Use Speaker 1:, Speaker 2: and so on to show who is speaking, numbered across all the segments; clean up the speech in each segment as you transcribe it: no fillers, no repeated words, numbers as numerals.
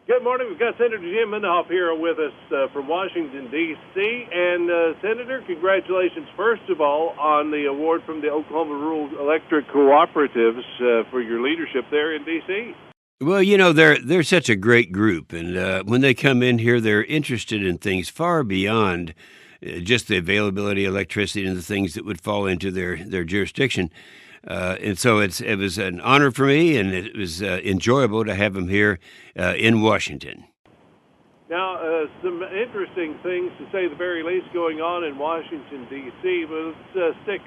Speaker 1: Good morning. We've got Senator Jim Inhofe here with us from Washington, D.C. And, Senator, congratulations, first of all, on the award from the Oklahoma Rural Electric Cooperatives for your leadership there in D.C.
Speaker 2: Well, they're such a great group, and when they come in here, they're interested in things far beyond just the availability of electricity and the things that would fall into their jurisdiction. And so it was an honor for me, and it was enjoyable to have them here in Washington.
Speaker 1: Now, some interesting things, to say the very least, going on in Washington, D.C., but let's stick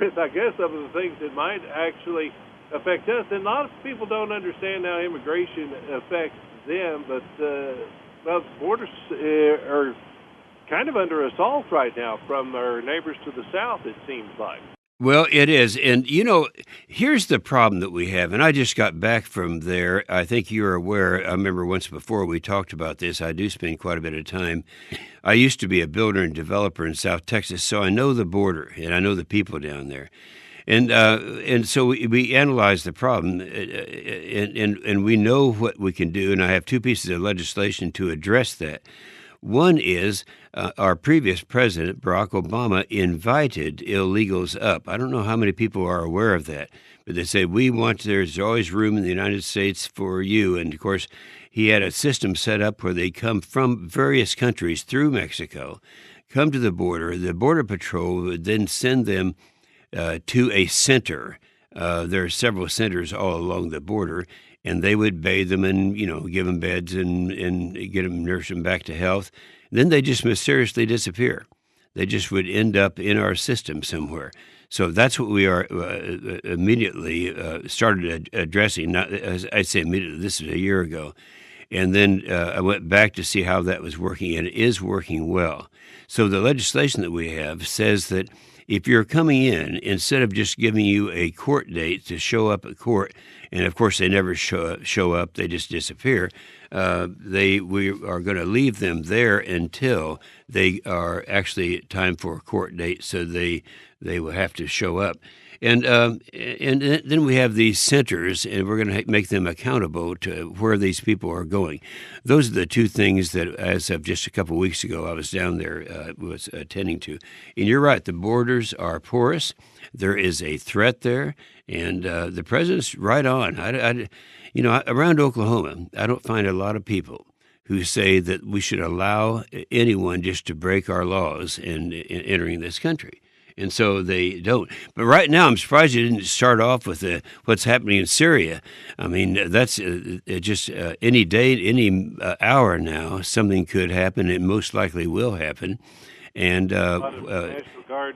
Speaker 1: with, I guess, some of the things that might actually affect us. And a lot of people don't understand how immigration affects them, but, the borders are kind of under assault right now from our neighbors to the south, it seems like.
Speaker 2: Well, it is. And, here's the problem that we have. And I just got back from there. I think you're aware. I remember once before we talked about this. I do spend quite a bit of time. I used to be a builder and developer in South Texas, so I know the border and I know the people down there. And so we analyze the problem, and we know what we can do. And I have two pieces of legislation to address that. One is our previous president, Barack Obama, invited illegals up. I don't know how many people are aware of that, but they say, there's always room in the United States for you. And, of course, he had a system set up where they come from various countries through Mexico, come to the border. The Border Patrol would then send them to a center. There are several centers all along the border, and they would bathe them and, give them beds and get them, nurse them back to health. Then they just mysteriously disappear. They just would end up in our system somewhere. So that's what we are immediately started addressing. Not, as I say immediately, this is a year ago. And then I went back to see how that was working, and it is working well. So the legislation that we have says that if you're coming in, instead of just giving you a court date to show up at court, and of course they never show up, they just disappear, we are going to leave them there until they are actually time for a court date, so they will have to show up. And then we have these centers, and we're going to make them accountable to where these people are going. Those are the two things that, as of just a couple of weeks ago, I was down there, was attending to. And you're right, the borders are porous. There is a threat there, and the president's right on. Around Oklahoma, I don't find a lot of people who say that we should allow anyone just to break our laws in entering this country. And so they don't. But right now, I'm surprised you didn't start off with what's happening in Syria. I mean, that's just any day, any hour now, something could happen. It most likely will happen. And
Speaker 1: a lot of National Guard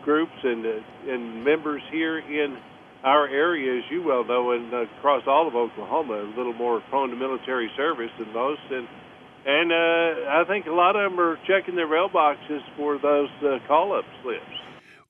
Speaker 1: groups and members here in our area, as you well know, and across all of Oklahoma, a little more prone to military service than most. And I think a lot of them are checking their mailboxes for those call-up slips.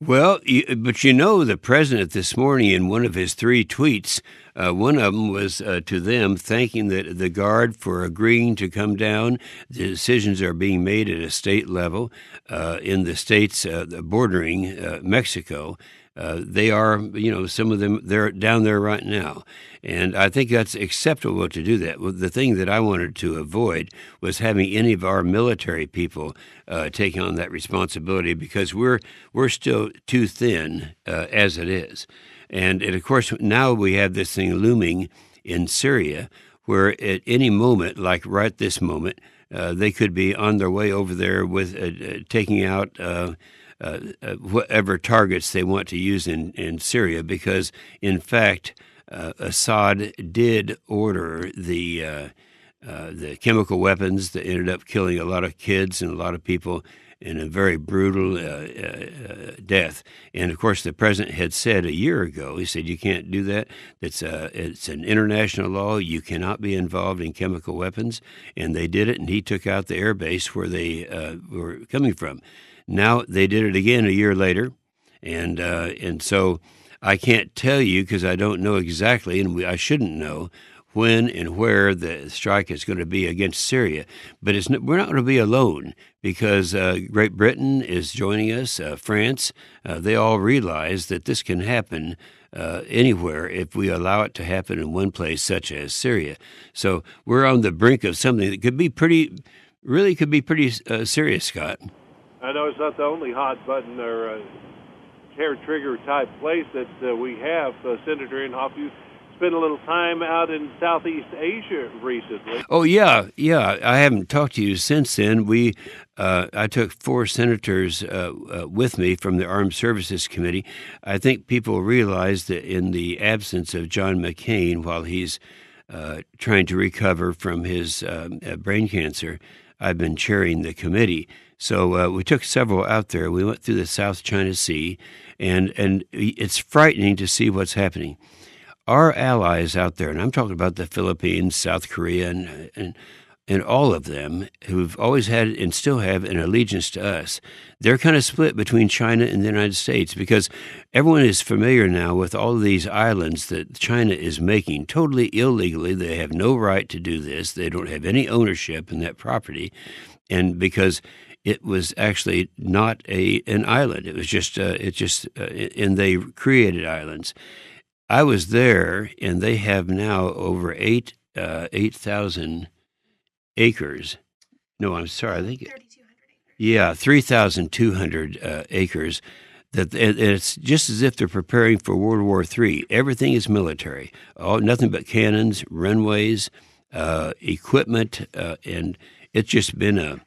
Speaker 2: Well, but the president this morning in one of his 3 tweets, one of them was to them thanking the Guard for agreeing to come down. The decisions are being made at a state level in the states bordering Mexico. They are, some of them, they're down there right now. And I think that's acceptable to do that. Well, the thing that I wanted to avoid was having any of our military people taking on that responsibility, because we're still too thin as it is. And of course, now we have this thing looming in Syria, where at any moment, like right this moment, they could be on their way over there with taking out whatever targets they want to use in Syria, because, in fact, Assad did order the chemical weapons that ended up killing a lot of kids and a lot of people in a very brutal death. And, of course, the president had said a year ago, he said, you can't do that. It's an international law. You cannot be involved in chemical weapons. And they did it, and he took out the air base where they were coming from. Now they did it again a year later, and so I can't tell you, because I don't know exactly, and I shouldn't know when and where the strike is going to be against Syria. But we're not going to be alone, because Great Britain is joining us, France. They all realize that this can happen anywhere if we allow it to happen in one place, such as Syria. So we're on the brink of something that could be pretty serious, Scott.
Speaker 1: I know it's not the only hot button or hair trigger type place that we have. Senator Inhofe, you spent a little time out in Southeast Asia recently.
Speaker 2: Oh yeah. I haven't talked to you since then. I took 4 senators with me from the Armed Services Committee. I think people realize that in the absence of John McCain, while he's trying to recover from his brain cancer, I've been chairing the committee. So we took several out there. We went through the South China Sea, and it's frightening to see what's happening. Our allies out there, and I'm talking about the Philippines, South Korea, and all of them who've always had and still have an allegiance to us, they're kind of split between China and the United States because everyone is familiar now with all of these islands that China is making totally illegally. They have no right to do this. They don't have any ownership in that property. And because it was actually not an island, it was just and they created islands. I was there, and they have now over 8,000 acres. No, I'm sorry. I think 3,200 acres. Yeah, 3,200 acres. And it's just as if they're preparing for World War III. Everything is military. Nothing but cannons, runways, equipment, and it's just been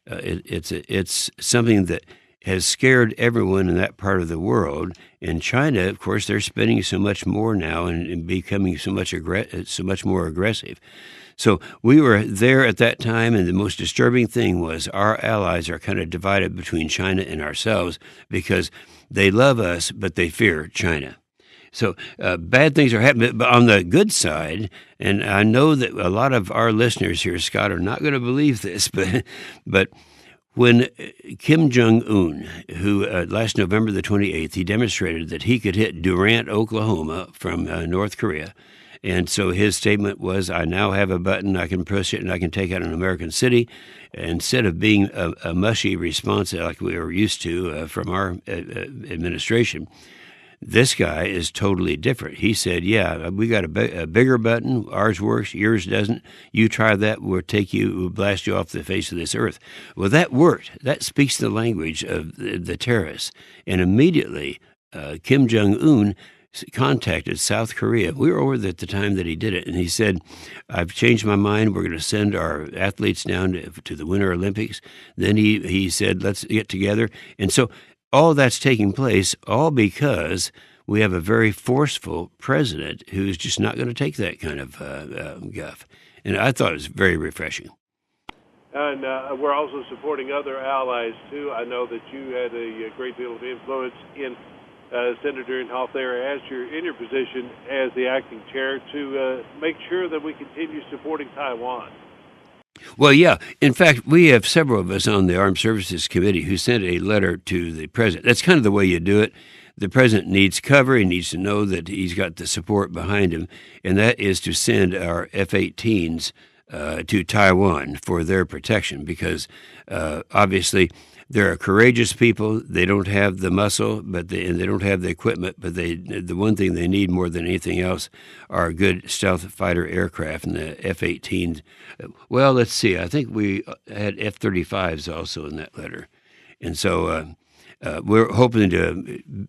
Speaker 2: it's something that has scared everyone in that part of the world. In China, of course, they're spending so much more now and becoming so much more aggressive. So we were there at that time, and the most disturbing thing was our allies are kind of divided between China and ourselves because they love us, but they fear China. So bad things are happening. But on the good side, and I know that a lot of our listeners here, Scott, are not going to believe this, but when Kim Jong-un, who last November the 28th, he demonstrated that he could hit Durant, Oklahoma from North Korea. And so his statement was, I now have a button, I can push it, and I can take out an American city. Instead of being a mushy response like we were used to from our administration, this guy is totally different. He said, yeah, we got a bigger button. Ours works. Yours doesn't. You try that. We'll blast you off the face of this earth. Well, that worked. That speaks the language of the terrorists. And immediately, Kim Jong-un contacted South Korea. We were over there at the time that he did it. And he said, I've changed my mind. We're going to send our athletes down to the Winter Olympics. Then he said, let's get together. And so all that's taking place, all because we have a very forceful president who's just not going to take that kind of guff. And I thought it was very refreshing.
Speaker 1: And we're also supporting other allies, too. I know that you had a great deal of influence in Senator Inhofe there in your position as the acting chair to make sure that we continue supporting Taiwan.
Speaker 2: Well, yeah. In fact, we have several of us on the Armed Services Committee who sent a letter to the president. That's kind of the way you do it. The president needs cover. He needs to know that he's got the support behind him, and that is to send our F-18s to Taiwan for their protection because obviously they're courageous people. They don't have the muscle, and they don't have the equipment, but the one thing they need more than anything else are good stealth fighter aircraft, and the F-18s. Well, let's see. I think we had F-35s also in that letter. And so we're hoping to...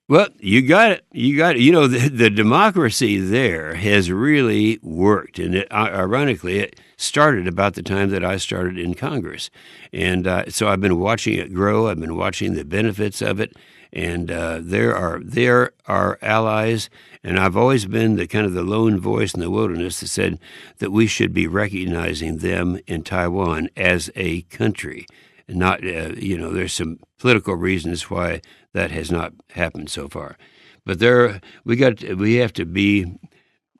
Speaker 2: Well, you got it. You know, the democracy there has really worked. And ironically, it started about the time that I started in Congress. And so I've been watching it grow. I've been watching the benefits of it. And there are allies. And I've always been the kind of the lone voice in the wilderness that said that we should be recognizing them in Taiwan as a country. Not, there's some political reasons why that has not happened so far, but we have to be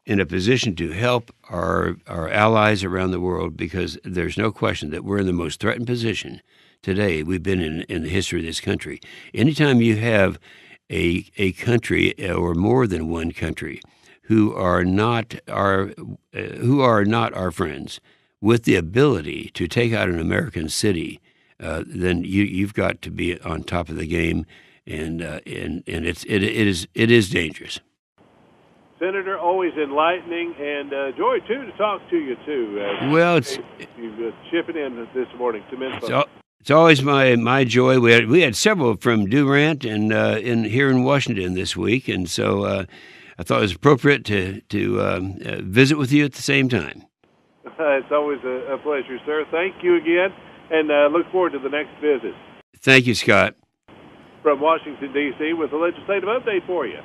Speaker 2: in a position to help our allies around the world because there's no question that we're in the most threatened position today we've been in the history of this country. Anytime you have a country or more than one country who are not our friends with the ability to take out an American city, then you've got to be on top of the game. and it is dangerous.
Speaker 1: Senator, always enlightening and joy too to talk to you too.
Speaker 2: Well, it's
Speaker 1: you chipping in this morning. Some info.
Speaker 2: It's always my joy. We had several from Durant and here in Washington this week, and so I thought it was appropriate to visit with you at the same time.
Speaker 1: It's always a pleasure, sir. Thank you again, and look forward to the next visit.
Speaker 2: Thank you, Scott.
Speaker 1: From Washington, D.C., with a legislative update for you.